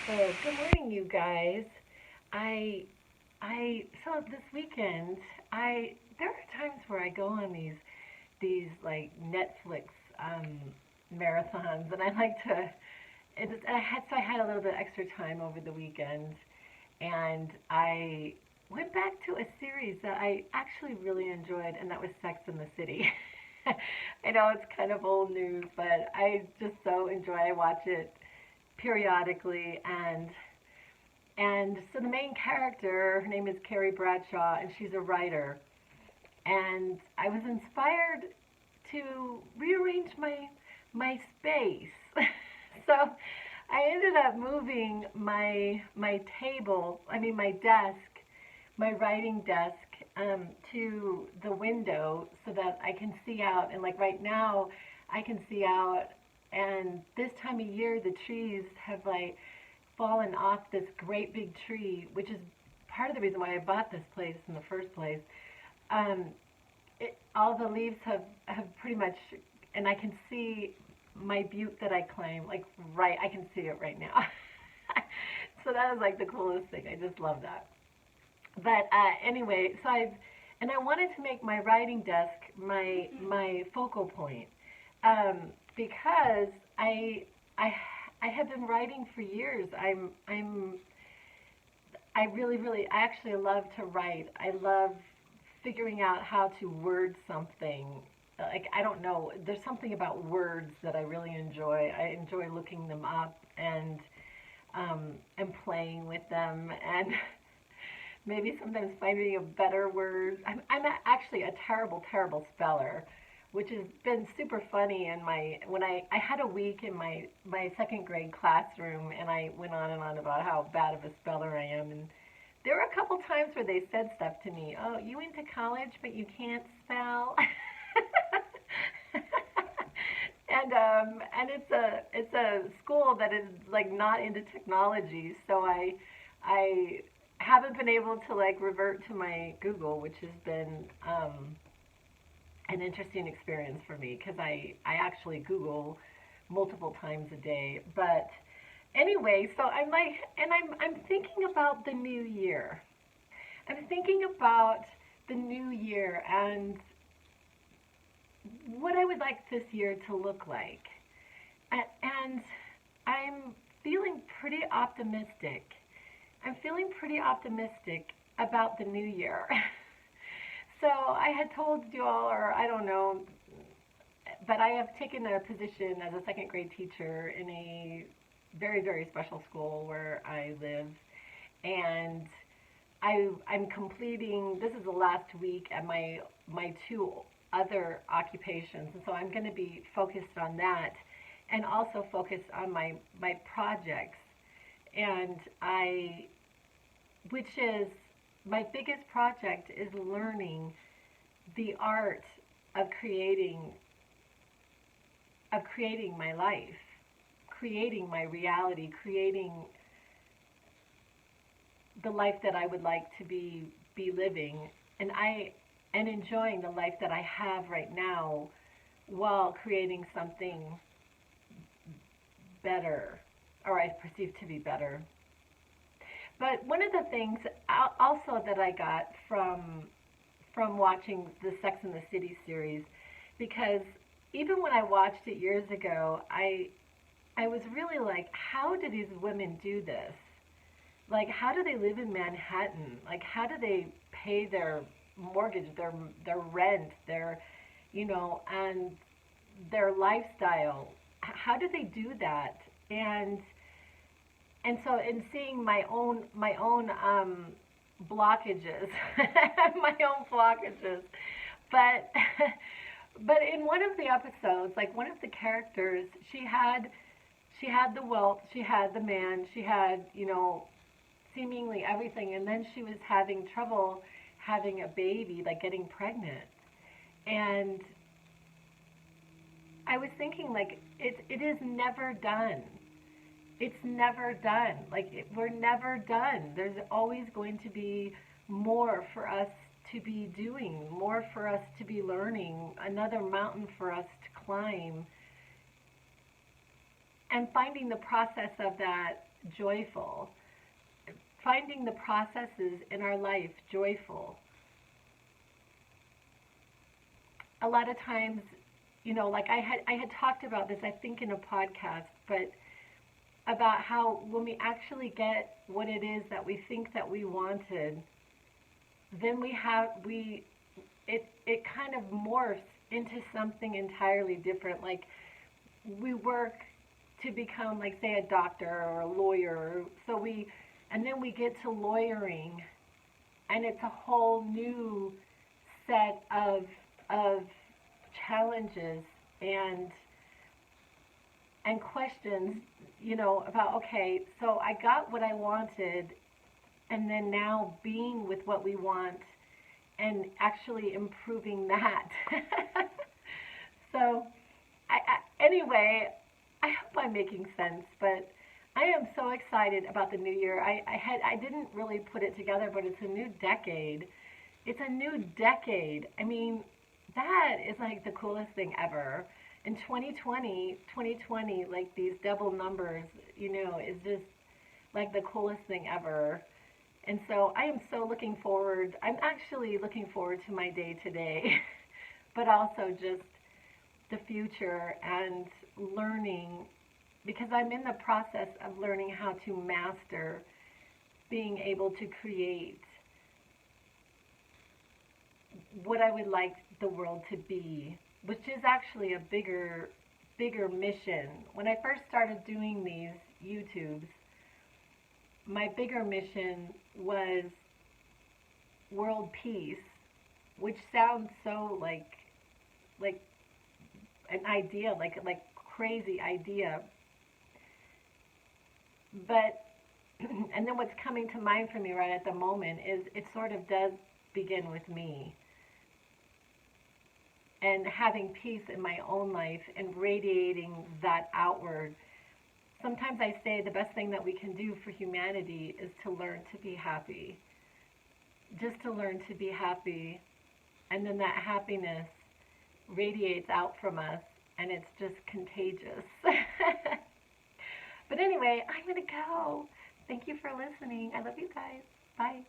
Oh, good morning, you guys. I so this weekend, there are times where I go on these like Netflix um, marathons, and I like to. I had a little bit extra time over the weekend, and I went back to a series that I actually really enjoyed, and that was Sex and the City. I know it's kind of old news, but I just so enjoy. I watch it periodically, and so the main character, her name is Carrie Bradshaw, and she's a writer. And I was inspired to rearrange my space. So I ended up moving my table, my desk, my writing desk, to the window so that I can see out. And like right now, I can see out. And this time of year, the trees have like fallen off this great big tree, which is part of the reason why I bought this place in the first place. Um, all the leaves have pretty much, and I can see my butte that I claim, like right, I can see it right now. So that was like the coolest thing. I just love that. But anyway, and I wanted to make my writing desk my focal point, because I I have been writing for years. I really I actually love to write. I love figuring out how to word something. Like I don't know, there's something about words that I really enjoy. I enjoy looking them up and playing with them and maybe sometimes finding a better word. I'm actually a terrible speller, which has been super funny in my when I had a week in my second grade classroom, and I went on and on about how bad of a speller I am. And there were a couple times where they said stuff to me. Oh, you went to college but you can't spell. And it's a school that is like not into technology, so I haven't been able to like revert to my Google, which has been an interesting experience for me because I actually Google multiple times a day. But anyway, so I'm like, and I'm thinking about the new year. I'm thinking about the new year and what I would like this year to look like. And I'm feeling pretty optimistic. I'm feeling pretty optimistic about the new year. So I had told you all, or I don't know, but I have taken a position as a second grade teacher in a very special school where I live, and I'm completing. This is the last week at my two other occupations, and so I'm going to be focused on that, and also focused on my projects, and which is my biggest project is learning the art of creating my life, creating my reality, creating the life that I would like to be living, and enjoying the life that I have right now while creating something better, or I perceive to be better. But one of the things also that I got from watching the Sex and the City series, because even when I watched it years ago, I was really like, how do these women do this? Like, how do they live in Manhattan? Like, how do they pay their mortgage, their rent, and their lifestyle? How do they do that? And so in seeing my own blockages, my own blockages, but but in one of the episodes, like one of the characters, she had the wealth, she had the man, she had seemingly everything, and then she was having trouble having a baby, like getting pregnant, and I was thinking like it is never done. It's never done. Like we're never done. There's always going to be more for us to be doing, more for us to be learning, another mountain for us to climb. and finding the process of that joyful, finding the processes in our life joyful. A lot of times, like I had talked about this, I think, in a podcast, but about how when we actually get what it is that we think that we wanted, then it kind of morphs into something entirely different. Like, we work to become, like, say, a doctor or a lawyer. And then we get to lawyering, and it's a whole new set of challenges and questions, about, okay, so I got what I wanted, and then now being with what we want and actually improving that. So, anyway, I hope I'm making sense, but I am so excited about the new year. I didn't really put it together, but it's a new decade. It's a new decade. I mean, that is like the coolest thing ever. In 2020, like, these double numbers, is just like the coolest thing ever. And so I am so looking forward. I'm actually looking forward to my day today, but also just the future and learning, because I'm in the process of learning how to master being able to create what I would like the world to be, which is actually a bigger mission. When I first started doing these YouTubes, my bigger mission was world peace, which sounds so like an idea, like crazy idea. But and then what's coming to mind for me right at the moment is it sort of does begin with me, and having peace in my own life and radiating that outward. Sometimes I say the best thing that we can do for humanity is to learn to be happy. Just to learn to be happy. And then that happiness radiates out from us, and it's just contagious. But anyway, I'm going to go. Thank you for listening. I love you guys. Bye.